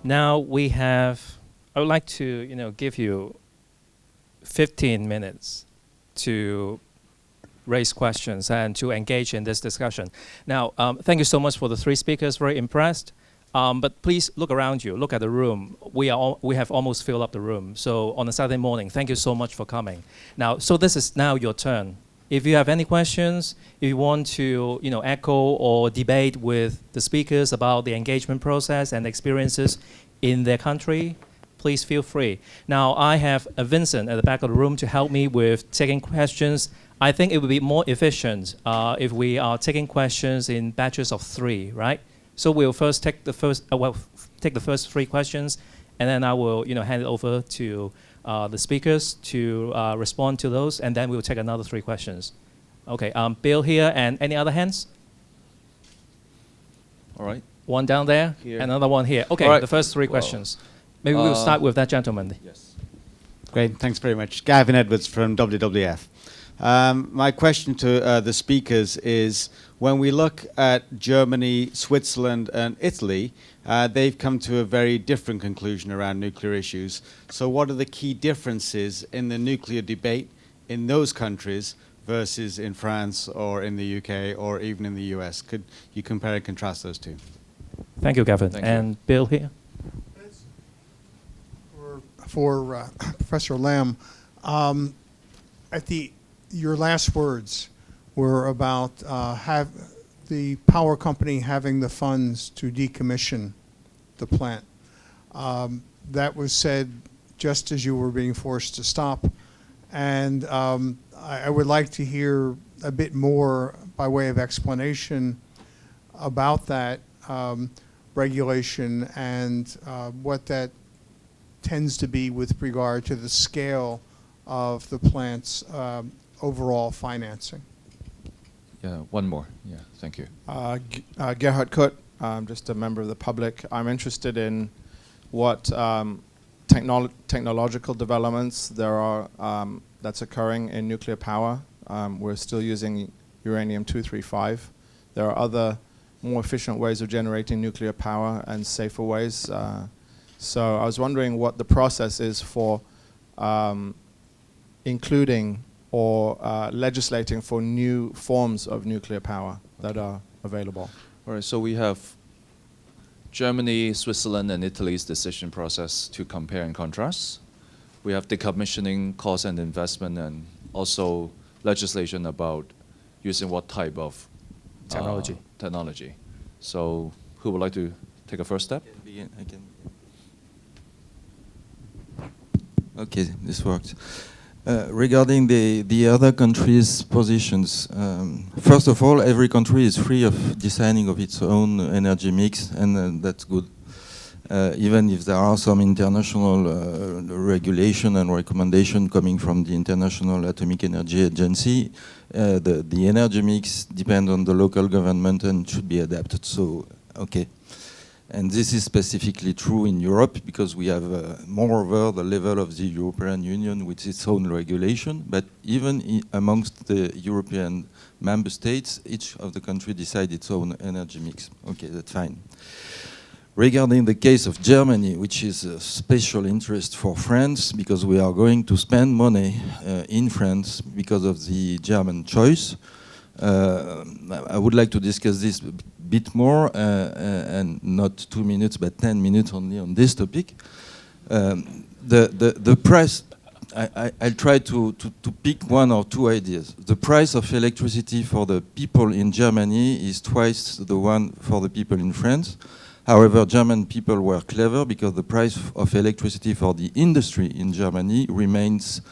Now I would like to, give you 15 minutes to raise questions and to engage in this discussion. Now, thank you so much for the three speakers, very impressed. But please look around you, look at the room. We have almost filled up the room. So on a Saturday morning, thank you so much for coming. Now, so this is now your turn. If you have any questions, if you want to echo or debate with the speakers about the engagement process and experiences in their country, please feel free. Now, I have Vincent at the back of the room to help me with taking questions. I think it would be more efficient if we are taking questions in batches of 3, right? So we'll first take the first 3 questions, and then I will hand it over to the speakers to respond to those, and then we'll take another 3 questions. Okay, Bill here, and any other hands? All right. One down there, Here. another one here. Okay, right. The first 3 questions. Maybe we'll start with that gentleman. Yes. Great, thanks very much. Gavin Edwards from WWF. My question to the speakers is, when we look at Germany, Switzerland, and Italy, they've come to a very different conclusion around nuclear issues. So what are the key differences in the nuclear debate in those countries versus in France or in the UK or even in the US? Could you compare and contrast those two? Thank you, Gavin. Thank you. And Bill here. For Professor Lam, your last words were about the power company having the funds to decommission the plant. That was said just as you were being forced to stop. And I would like to hear a bit more by way of explanation about that regulation and what that tends to be with regard to the scale of the plant's overall financing. Yeah, one more. Yeah, thank you. Gerhard Kutt, I'm just a member of the public. I'm interested in what technological developments there are that's occurring in nuclear power. We're still using uranium-235. There are other more efficient ways of generating nuclear power and safer ways. So I was wondering what the process is for including or legislating for new forms of nuclear power that are available. All right, so we have Germany, Switzerland, and Italy's decision process to compare and contrast. We have decommissioning cost and investment, and also legislation about using what type of technology. So who would like to take a first step? I can. Okay, this works. Regarding the other countries' positions, first of all, every country is free of deciding of its own energy mix, and that's good. Even if there are some international regulation and recommendation coming from the International Atomic Energy Agency, the energy mix depends on the local government and should be adapted. So, okay. And this is specifically true in Europe because we have moreover the level of the European Union with its own regulation, but even amongst the European member states, each of the country decides its own energy mix. Okay, that's fine. Regarding the case of Germany, which is a special interest for France because we are going to spend money in France because of the German choice, I would like to discuss this bit more, and not 2 minutes, but 10 minutes only on this topic. The price, I'll try to pick 1 or 2 ideas. The price of electricity for the people in Germany is twice the one for the people in France. However, German people were clever because the price of electricity for the industry in Germany remains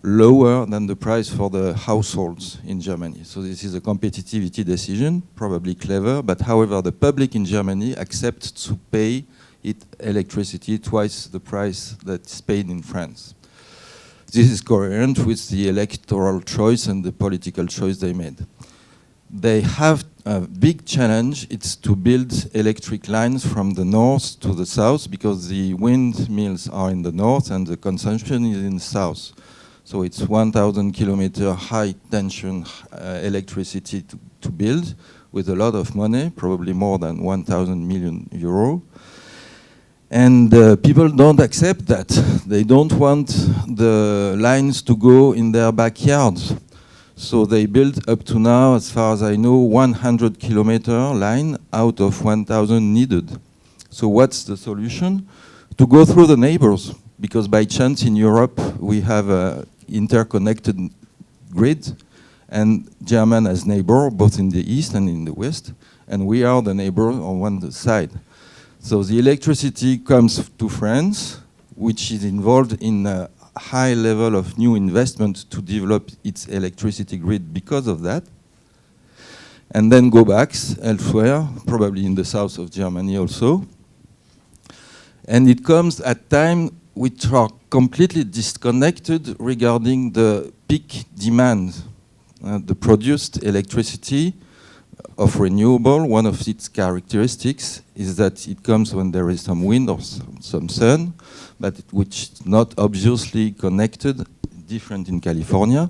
lower than the price for the households in Germany. So this is a competitivity decision, probably clever, but however, the public in Germany accepts to pay electricity twice the price that's paid in France. This is coherent with the electoral choice and the political choice they made. They have a big challenge, it's to build electric lines from the north to the south because the windmills are in the north and the consumption is in the south. So it's 1,000 kilometer high tension electricity to build with a lot of money, probably more than 1,000 million euro. And people don't accept that. They don't want the lines to go in their backyards. So they built up to now, as far as I know, 100 kilometer line out of 1,000 needed. So what's the solution? To go through the neighbors, because by chance in Europe we have a interconnected grid, and Germany as neighbor, both in the east and in the west, and we are the neighbor on one side. So the electricity comes to France, which is involved in a high level of new investment to develop its electricity grid because of that, and then go back elsewhere, probably in the south of Germany also. And it comes at times which are completely disconnected regarding the peak demand. The produced electricity of renewable, one of its characteristics is that it comes when there is some wind or some sun, but which is not obviously connected, different in California.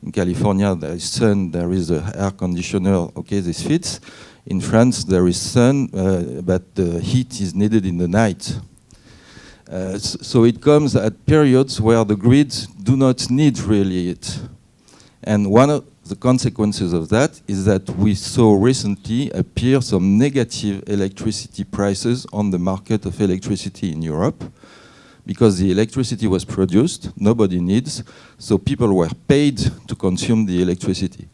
In California, there is sun, there is an air conditioner, okay, this fits. In France, there is sun, but the heat is needed in the night. So it comes at periods where the grids do not need really it. And one of the consequences of that is that we saw recently appear some negative electricity prices on the market of electricity in Europe, because the electricity was produced, nobody needs, so people were paid to consume the electricity.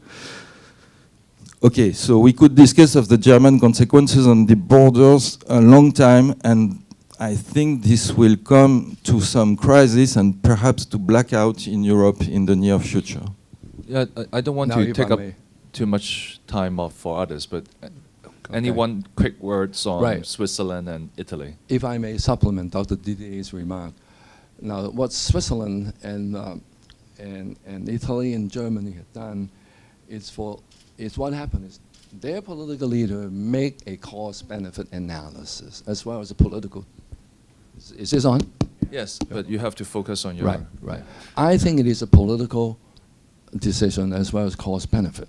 Okay, so we could discuss of the German consequences on the borders a long time, and I think this will come to some crisis and perhaps to blackout in Europe in the near future. Yeah, I don't want Now, to if take I up may. too much time off for others, but any Okay. one quick words on Right. Switzerland and Italy? If I may supplement Dr. Didier's remark. Now, what Switzerland and Italy and Germany have done is what happened is their political leader make a cost-benefit analysis as well as a political. Is this on? Yes, but you have to focus on your... Right, right. I think it is a political decision as well as cost-benefit.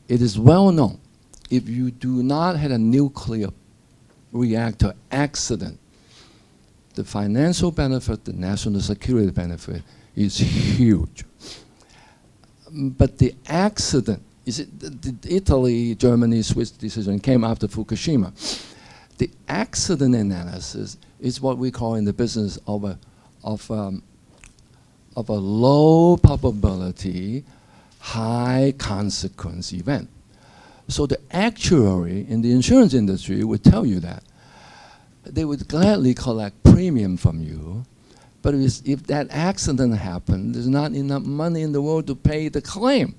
It is well known, if you do not have a nuclear reactor accident, the financial benefit, the national security benefit is huge. But the accident, the Italy, Germany, Swiss decision came after Fukushima. The accident analysis is what we call in the business of a low probability, high consequence event. So the actuary in the insurance industry would tell you that. They would gladly collect premium from you, but if that accident happened, there's not enough money in the world to pay the claim.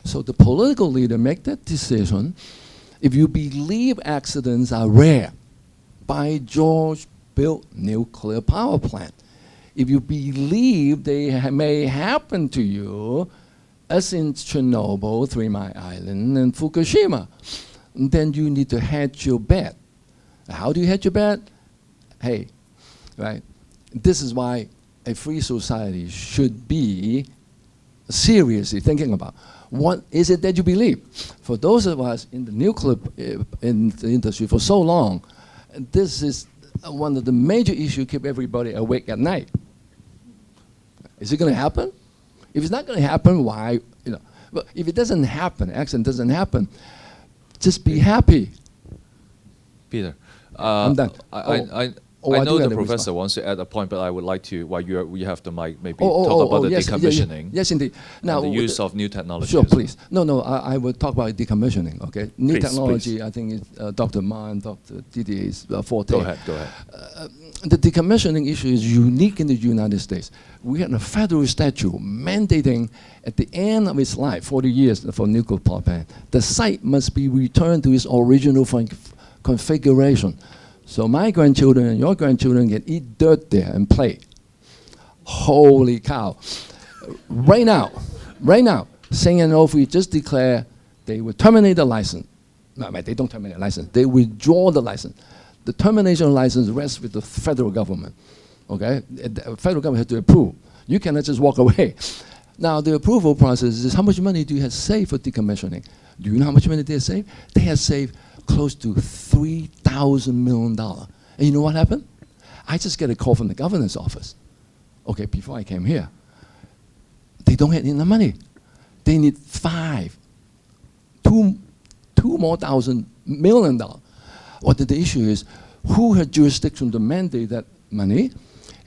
So the political leader make that decision. If you believe accidents are rare, by George, built nuclear power plant. If you believe they may happen to you, as in Chernobyl, 3 Mile Island, and Fukushima, then you need to hedge your bet. How do you hedge your bet? Hey, right? This is why a free society should be seriously thinking about what is it that you believe. For those of us in the nuclear in the industry for so long, this is one of the major issues keep everybody awake at night. Is it going to happen? If it's not going to happen, why? But if it doesn't happen, accident doesn't happen, just be happy. Peter, I'm done. I know the professor wants to add a point, but I would like to, while you have the mic, maybe talk about the yes, decommissioning. Yes, indeed. Now, and the use of new technologies. Sure, please. No, I will talk about decommissioning, okay? New Please, technology, please. I think is Dr. Ma and Dr. Didier's forte. Go ahead. The decommissioning issue is unique in the United States. We had a federal statute mandating at the end of its life, 40 years for nuclear power plant, the site must be returned to its original configuration. So my grandchildren and your grandchildren can eat dirt there and play. Holy cow. Right now, St. Onofre just declared they will terminate the license. No, they don't terminate the license. They withdraw the license. The termination license rests with the federal government. Okay? The federal government has to approve. You cannot just walk away. Now, the approval process is how much money do you have saved for decommissioning? Do you know how much money they have saved? They have saved close to $3,000 million. And you know what happened? I just get a call from the governor's office. Okay, before I came here, they don't have enough money. They need two more $1,000 million. What the issue is, who has jurisdiction to mandate that money,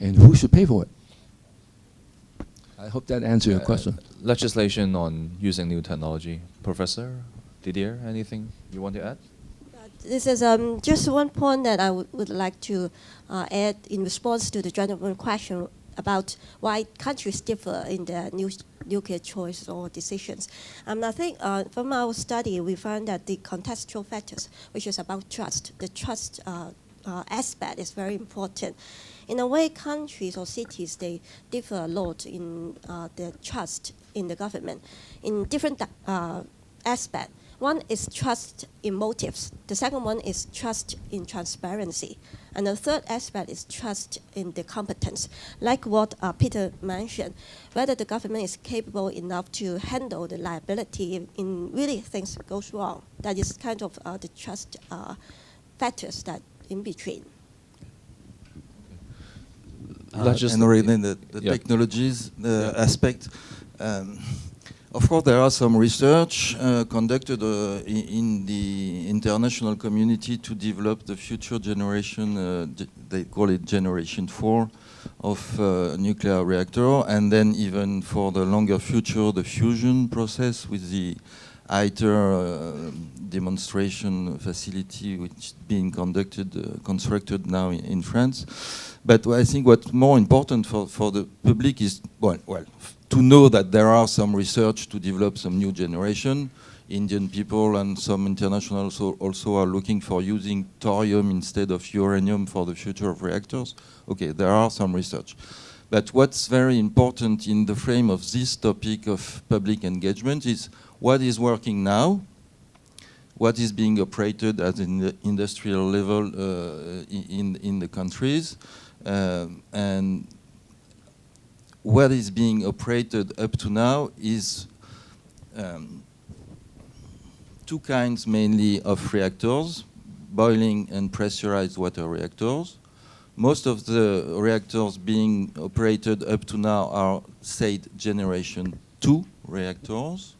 and who should pay for it? I hope that answers your question. Legislation on using new technology. Professor Didier, anything you want to add? This is just one point that I would like to add in response to the gentleman's question about why countries differ in their nuclear choice or decisions. I think from our study, we found that the contextual factors, which is about trust, the trust aspect is very important. In a way, countries or cities, they differ a lot in their trust in the government in different aspects. One is trust in motives. The second one is trust in transparency. And the third aspect is trust in the competence. Like what Peter mentioned, whether the government is capable enough to handle the liability in really things goes wrong. That is kind of the trust factors that in between. And already the technologies, the aspect. Of course, there are some research conducted in the international community to develop the future generation, they call it Generation 4, of nuclear reactor, and then even for the longer future, the fusion process with the ITER demonstration facility, which is being constructed now in France. But I think what's more important for the public is, well, to know that there are some research to develop some new generation. Indian people and some internationals also are looking for using thorium instead of uranium for the future of reactors. Okay, there are some research. But what's very important in the frame of this topic of public engagement is what is working now, what is being operated at an industrial level in the countries, and what is being operated up to now is two kinds mainly of reactors, boiling and pressurized water reactors. Most of the reactors being operated up to now are, say, Generation 2 reactors.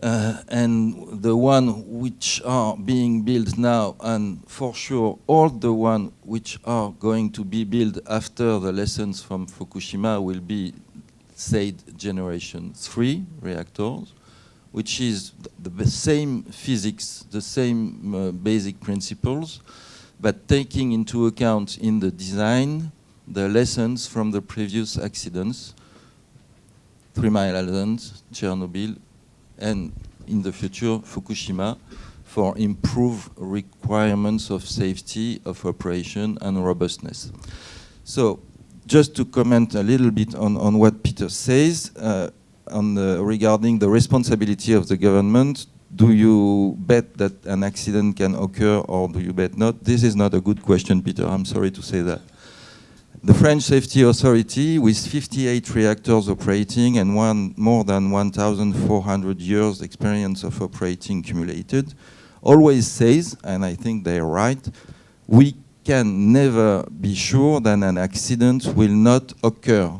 And the one which are being built now, and for sure all the one which are going to be built after the lessons from Fukushima will be, say, Generation 3 reactors, which is the same physics, the same basic principles, but taking into account in the design the lessons from the previous accidents, 3 Mile Island, Chernobyl, and in the future, Fukushima, for improved requirements of safety, of operation, and robustness. So, just to comment a little bit on what Peter says, regarding the responsibility of the government, do you bet that an accident can occur or do you bet not? This is not a good question, Peter, I'm sorry to say that. The French Safety Authority, with 58 reactors operating and more than 1,400 years experience of operating cumulated, always says, and I think they're right, we can never be sure that an accident will not occur,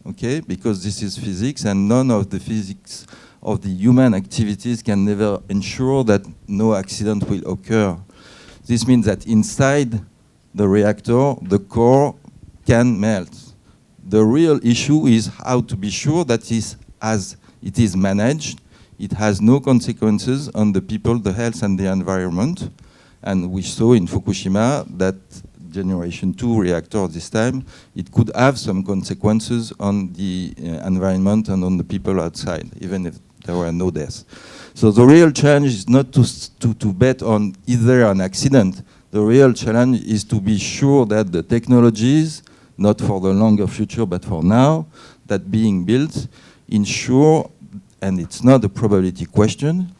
okay? Because this is physics, and none of the physics of the human activities can never ensure that no accident will occur. This means that inside the reactor, the core can melt. The real issue is how to be sure that as it is managed, it has no consequences on the people, the health, and the environment. And we saw in Fukushima that Generation 2 reactor this time, it could have some consequences on the environment and on the people outside, even if there were no deaths. So the real challenge is not to bet on either an accident. The real challenge is to be sure that the technologies, not for the longer future, but for now, that being built, ensure, and it's not a probability question,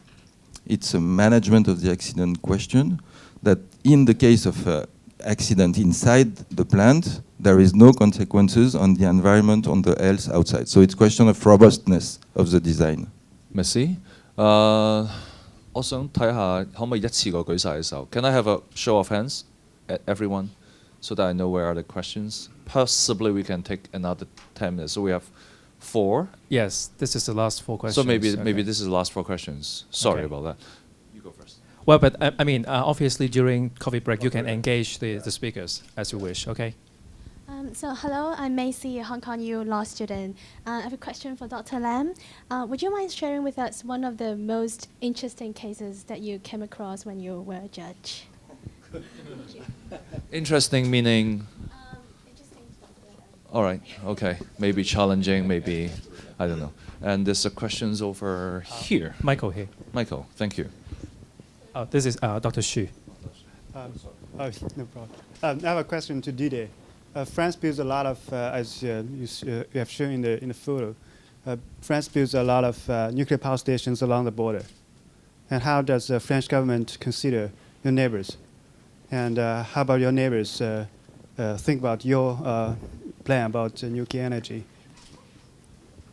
it's a management of the accident question, that in the case of accident inside the plant, there is no consequences on the environment, on the health outside. So it's a question of robustness of the design. Merci. 我想睇下可唔可以一次過舉晒嘅時候。Can I have a show of hands at everyone? so that I know where are the questions. Possibly we can take another 10 minutes. So we have 4. Yes, this is the last 4 questions. So maybe Okay. this is the last 4 questions. Sorry Okay. about that. You go first. Well, but I mean, obviously during coffee break, you can engage the speakers as you wish, okay? So hello, I'm Macy, a Hong Kong U law student. I have a question for Dr. Lam. Would you mind sharing with us one of the most interesting cases that you came across when you were a judge? Interesting meaning. Interesting to talk about. All right. Okay. Maybe challenging. Maybe I don't know. And there's a questions over here. Michael here. Michael, thank you. This is Dr. Xu. No problem. I have a question to Didier. France builds a lot of, as you have shown in the photo, France builds a lot of nuclear power stations along the border. And how does the French government consider your neighbors? And how about your neighbors think about your plan about nuclear energy?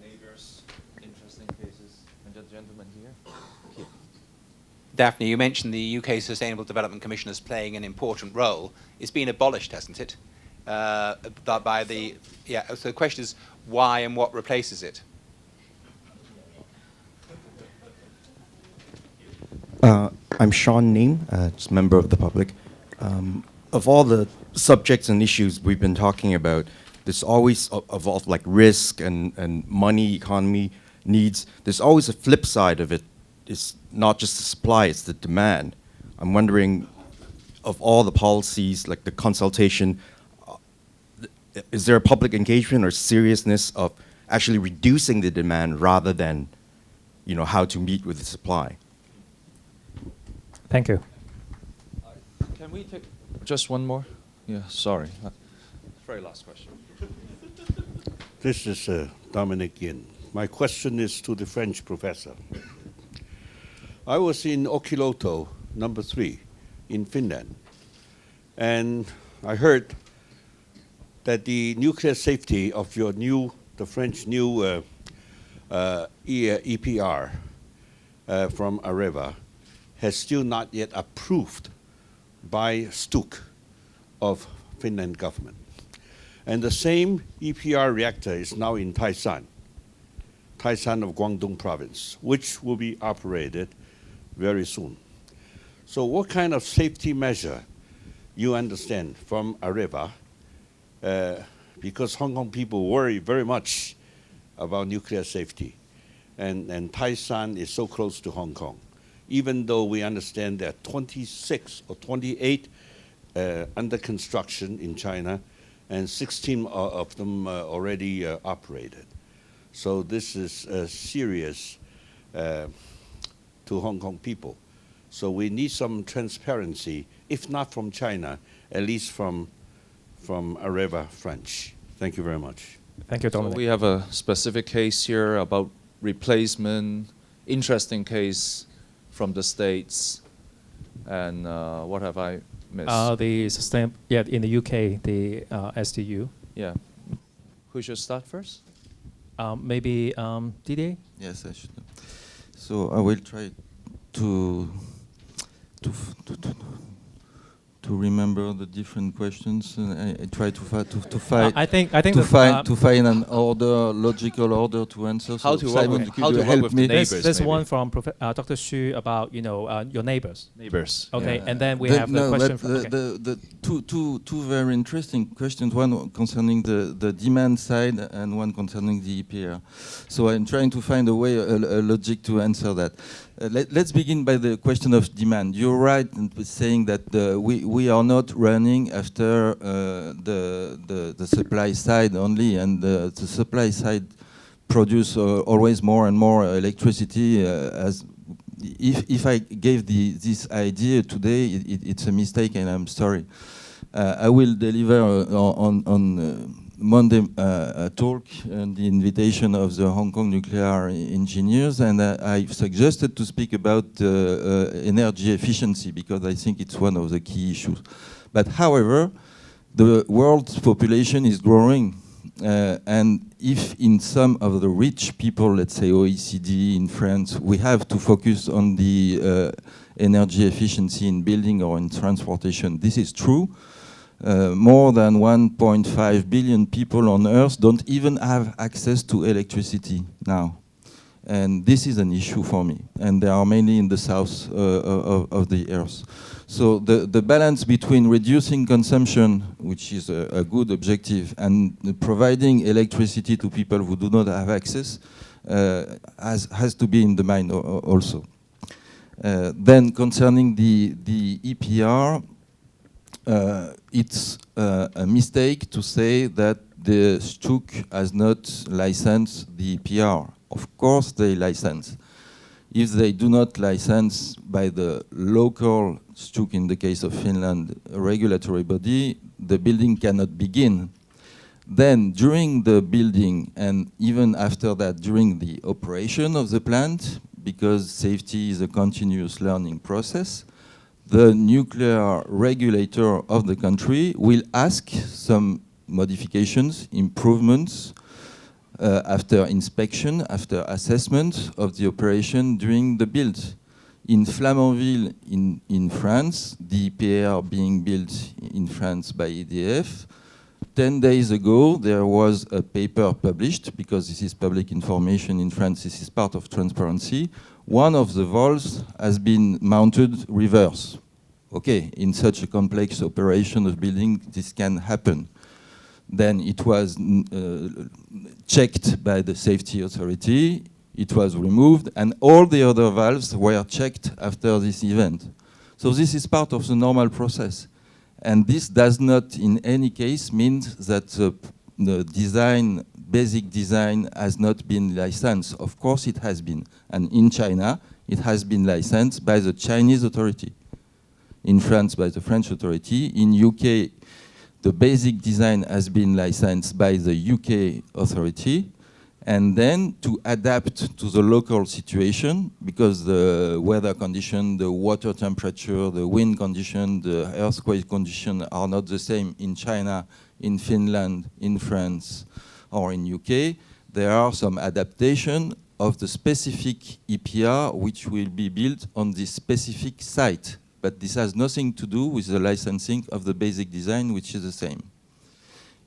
Neighbors, interesting cases. And the gentleman here. Daphne, you mentioned the UK Sustainable Development Commission as playing an important role. It's been abolished, hasn't it? By the So the question is why and what replaces it? I'm Sean Neem, just a member of the public. Of all the subjects and issues we've been talking about, there's always involved like risk and money, economy, needs. There's always a flip side of it. It's not just the supply, it's the demand. I'm wondering, of all the policies, like the consultation, is there a public engagement or seriousness of actually reducing the demand rather than, how to meet with the supply? Thank you. Can we take just one more? Yeah, sorry. Very last question. This is Dominic Yin. My question is to the French professor. I was in Olkiluoto, number 3, in Finland, and I heard that the nuclear safety of the French new EPR from Areva has still not yet approved by Stuk of Finland government. And the same EPR reactor is now in Taishan of Guangdong province, which will be operated very soon. So what kind of safety measure you understand from Areva? Because Hong Kong people worry very much about nuclear safety. And Taishan is so close to Hong Kong. Even though we understand there are 26 or 28 under construction in China, and 16 of them already operated. So this is serious to Hong Kong people. So we need some transparency, if not from China, at least from Areva French. Thank you very much. Thank you, Dominic. So we have a specific case here about replacement, interesting case from the States. And what have I missed? In the UK, the SDU. Yeah. Who should start first? Maybe Didier? Yes, I should. So I will try to remember the different questions, and I try to find an logical order to answer. How so to Simon, work could you help me? There's one from Dr. Xu about your neighbors. Neighbors. Okay, Yeah. and then we have the question. The two very interesting questions. One concerning the demand side, and one concerning the EPR. So I'm trying to find a logic to answer that. Let's begin by the question of demand. You're right in saying that we are not running after the supply side only, and the supply side produce always more and more electricity. If I gave this idea today, it's a mistake, and I'm sorry. I will deliver on Monday a talk on the invitation of the Hong Kong nuclear engineers, and I suggested to speak about energy efficiency because I think it's one of the key issues. But however, the world's population is growing, and if in some of the rich people, let's say OECD in France, we have to focus on the energy efficiency in building or in transportation, this is true. more than 1.5 billion people on Earth don't even have access to electricity now. And this is an issue for me. And they are mainly in the south of the Earth. So the balance between reducing consumption, which is a good objective, and providing electricity to people who do not have access has to be in the mind also. Then concerning the EPR, it's a mistake to say that the STUC has not licensed the EPR. Of course they license. If they do not license by the local STUC, in the case of Finland, regulatory body, the building cannot begin. Then during the building, and even after that, during the operation of the plant, because safety is a continuous learning process, the nuclear regulator of the country will ask some modifications, improvements, after inspection, after assessment of the operation during the build. In Flamanville, in France, the EPR being built in France by EDF, 10 days ago, there was a paper published, because this is public information in France, this is part of transparency. One of the valves has been mounted reverse. Okay, in such a complex operation of building, this can happen. Then it was checked by the safety authority, it was removed, and all the other valves were checked after this event. So this is part of the normal process. And this does not in any case mean that the design, basic design, has not been licensed. Of course it has been. And in China, it has been licensed by the Chinese authority. In France, by the French authority. In UK, the basic design has been licensed by the UK authority. And then to adapt to the local situation, because the weather condition, the water temperature, the wind condition, the earthquake condition are not the same in China, in Finland, in France, or in UK, there are some adaptation of the specific EPR which will be built on this specific site. But this has nothing to do with the licensing of the basic design, which is the same.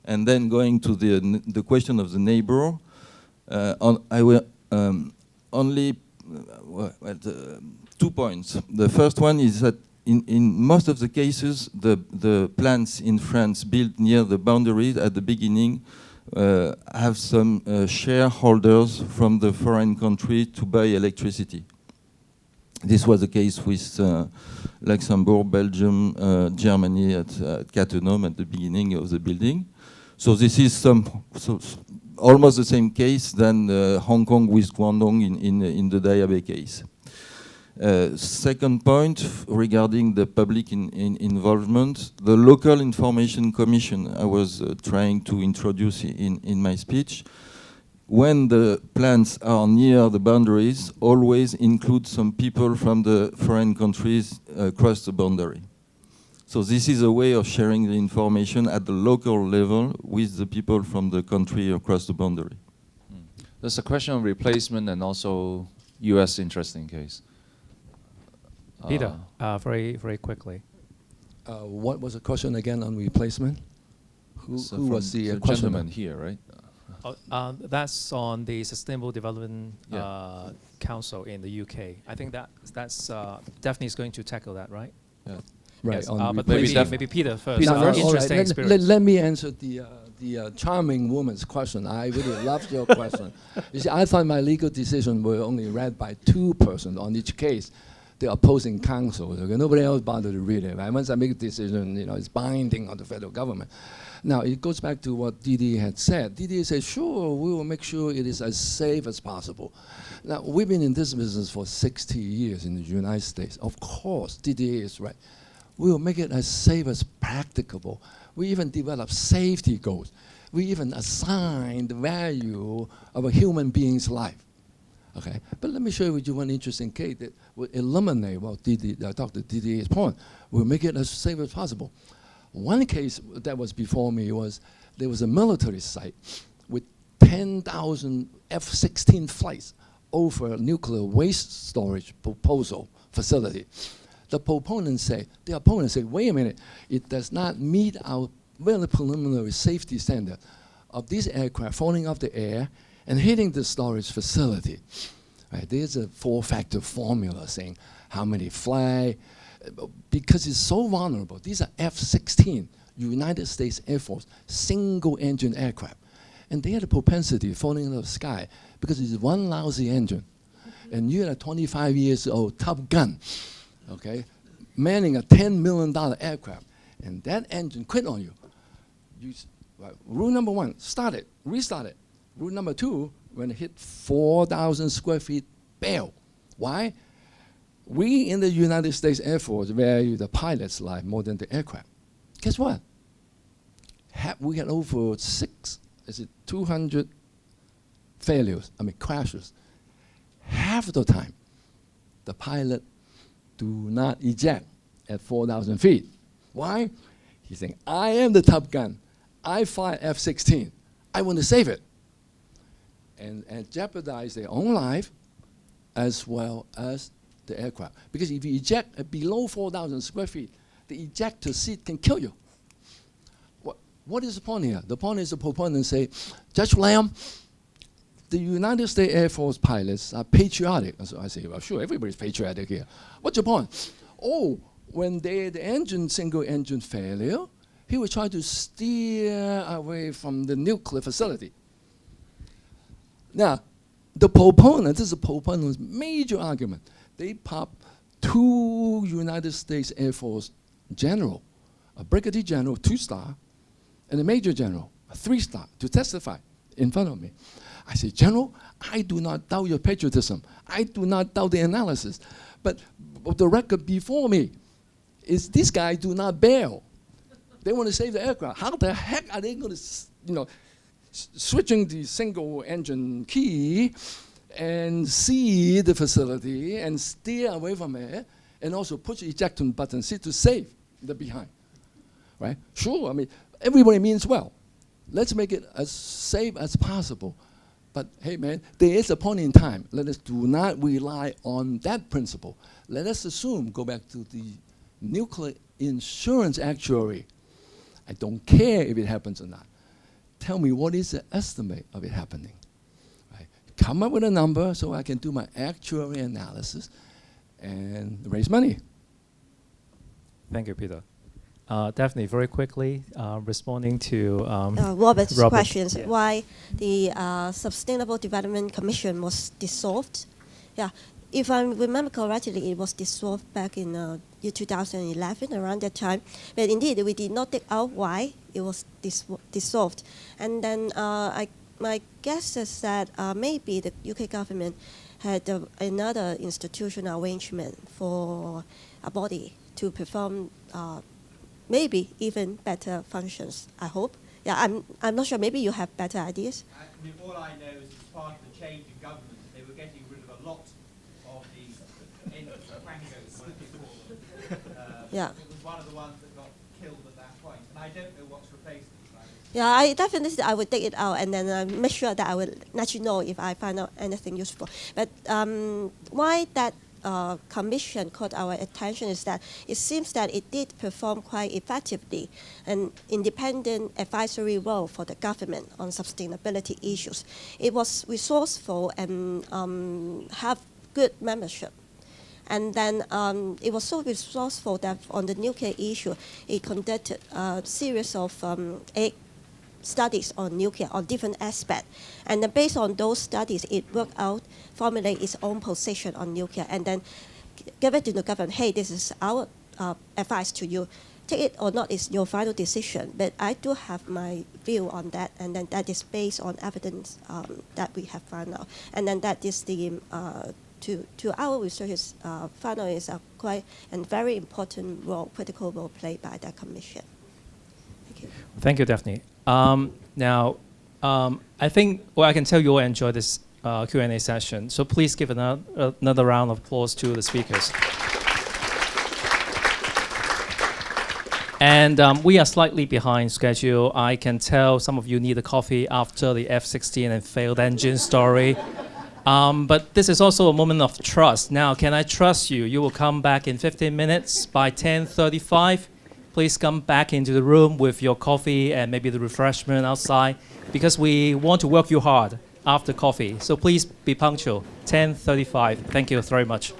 And then going to the question of the neighbor, I will only 2 points. The first one is that in most of the cases, the plants in France built near the boundaries at the beginning have some shareholders from the foreign country to buy electricity. This was the case with Luxembourg, Belgium, Germany at Cattenom at the beginning of the building. So this is almost the same case than Hong Kong with Guangdong in the Diabe case. Second point regarding the public involvement, the Local Information Commission I was trying to introduce in my speech, when the plants are near the boundaries, always include some people from the foreign countries across the boundary. So this is a way of sharing the information at the local level with the people from the country across the boundary. There's a question of replacement and also US interesting case. Peter, very quickly. What was the question again on replacement? Who was the gentleman here, right? That's on the Sustainable Development Council in the UK. I think that's Daphne is going to tackle that, right? Yeah. Right. Yes, but maybe Peter first. Peter first. Interesting experience. Let me answer the charming woman's question. I really loved your question. You see, I thought my legal decision were only read by 2 persons on each case. The opposing counsel. Okay? Nobody else bothered to read it. Right? Once I make a decision, it's binding on the federal government. Now, it goes back to what Didi had said. Didi said, sure, we will make sure it is as safe as possible. Now, we've been in this business for 60 years in the United States. Of course, Didi is right. We will make it as safe as practicable. We even develop safety goals. We even assign the value of a human being's life. Okay, but let me share with you one interesting case that will eliminate what Dr. Didier's point. We'll make it as safe as possible. One case that was before me was there was a military site with 10,000 F-16 flights over a nuclear waste storage proposal facility. The opponents say, wait a minute, it does not meet our very preliminary safety standard of this aircraft falling off the air and hitting the storage facility. Right? There's a 4-factor formula saying how many fly, because it's so vulnerable. These are F-16, United States Air Force, single-engine aircraft. And they had a propensity of falling out of the sky because it's one lousy engine. And you're a 25 years old Top Gun, okay, manning a $10 million aircraft, and that engine quit on you. Rule number 1, start it, restart it. Rule number 2, when it hit 4,000 square feet, bail. Why? We in the United States Air Force value the pilot's life more than the aircraft. Guess what? We had over 200 failures, crashes. Half the time, the pilot do not eject at 4,000 feet. Why? He's saying, I am the Top Gun. I fly F-16. I want to save it. And jeopardize their own life as well as the aircraft. Because if you eject at below 4,000 square feet, the ejector seat can kill you. What is the point here? The point is the proponents say, Judge Lam, the United States Air Force pilots are patriotic. And so I say, well, sure, everybody's patriotic here. What's your point? Oh, when the single engine failure, he would try to steer away from the nuclear facility. Now, the proponent, this is the proponent's major argument. They pop 2 United States Air Force general, a brigadier general, 2-star, and a major general, a 3-star, to testify in front of me. I say, General, I do not doubt your patriotism. I do not doubt the analysis. But the record before me is this guy do not bail. They want to save the aircraft. How the heck are they going to, switching the single engine key and see the facility and steer away from it and also push the ejector button to save the behind, right? Sure, everybody means well. Let's make it as safe as possible. But hey, man, there is a point in time. Let us do not rely on that principle. Let us assume, go back to the nuclear insurance actuary. I don't care if it happens or not. Tell me what is the estimate of it happening. Right? Come up with a number so I can do my actuary analysis and raise money. Thank you, Peter. Definitely, very quickly, responding to Robert's questions, yeah. Why the Sustainable Development Commission was dissolved. Yeah, if I remember correctly, it was dissolved back in year 2011, around that time. But indeed, we did not take out why it was dissolved. And then my guess is that maybe the UK government had another institutional arrangement for a body to perform maybe even better functions, I hope. Yeah, I'm not sure. Maybe you have better ideas. All I know is as part of the change in government, they were getting rid of a lot of these frangos, what they call them. Yeah. It was one of the ones that got killed at that point, and I don't know what's replaced it. Yeah, I would take it out and then make sure that I will let you know if I find out anything useful. But why that commission caught our attention is that it seems that it did perform quite effectively an independent advisory role for the government on sustainability issues. It was resourceful and have good membership. And then it was so resourceful that on the nuclear issue, it conducted a series of 8 studies on nuclear, on different aspects. And then based on those studies, it worked out, formulate its own position on nuclear, and then give it to the government, hey, this is our advice to you. Take it or not is your final decision, but I do have my view on that, and then that is based on evidence that we have found out. And then that is the, to our researchers, found out is a quite and very important role, critical role played by that commission. Thank you. Thank you, Daphne. Now, I think, I can tell you all enjoy this Q&A session. So please give another round of applause to the speakers. And we are slightly behind schedule. I can tell some of you need a coffee after the F-16 and failed engine story. But this is also a moment of trust. Now, can I trust you? You will come back in 15 minutes by 10:35. Please come back into the room with your coffee and maybe the refreshment outside, because we want to work you hard after coffee. So please be punctual. 10:35. Thank you very much.